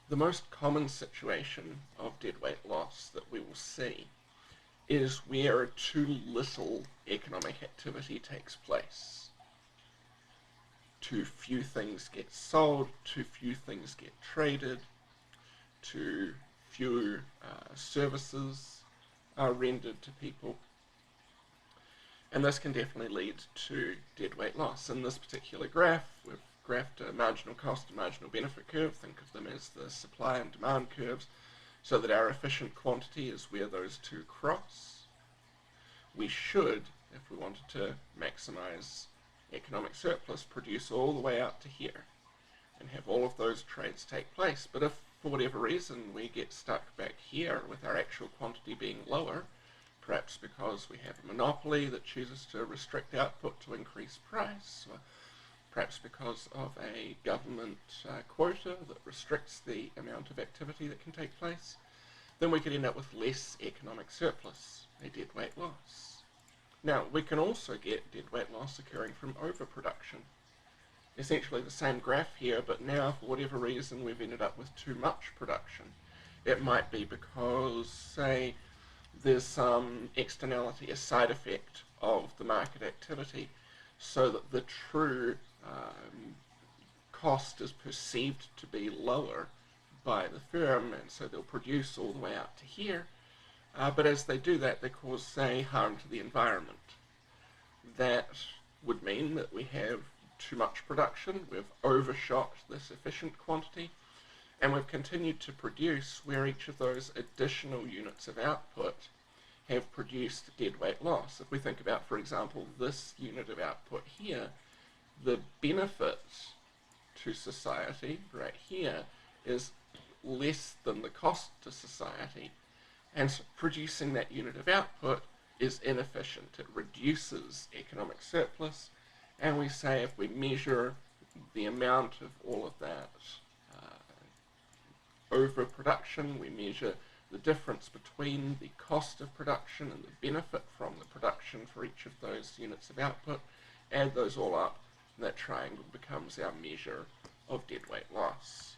The most common situation of deadweight loss that we will see is where too little economic activity takes place. Too few things get sold, too few things get traded, too few services are rendered to people. And this can definitely lead to deadweight loss. In this particular graph, we've graphed a marginal cost and marginal benefit curve. Think of them as the supply and demand curves, so that our efficient quantity is where those two cross. We should, if we wanted to maximize economic surplus, produce all the way out to here and have all of those trades take place. But if for whatever reason we get stuck back here with our actual quantity being lower, perhaps because we have a monopoly that chooses to restrict output to increase price, or perhaps because of a government quota that restricts the amount of activity that can take place, then we could end up with less economic surplus, a deadweight loss. Now, we can also get deadweight loss occurring from overproduction. Essentially the same graph here, but now for whatever reason we've ended up with too much production. It might be because, say, there's some externality, a side effect of the market activity, so that the true cost is perceived to be lower by the firm, and so they'll produce all the way out to here. But as they do that, they cause, say, harm to the environment. That would mean that we have too much production, we've overshot this efficient quantity, and we've continued to produce where each of those additional units of output have produced deadweight loss. If we think about, for example, this unit of output here, the benefit to society right here is less than the cost to society, and so producing that unit of output is inefficient. It reduces economic surplus, and we say if we measure the amount of all of that overproduction, we measure the difference between the cost of production and the benefit from the production for each of those units of output, add those all up, and that triangle becomes our measure of deadweight loss.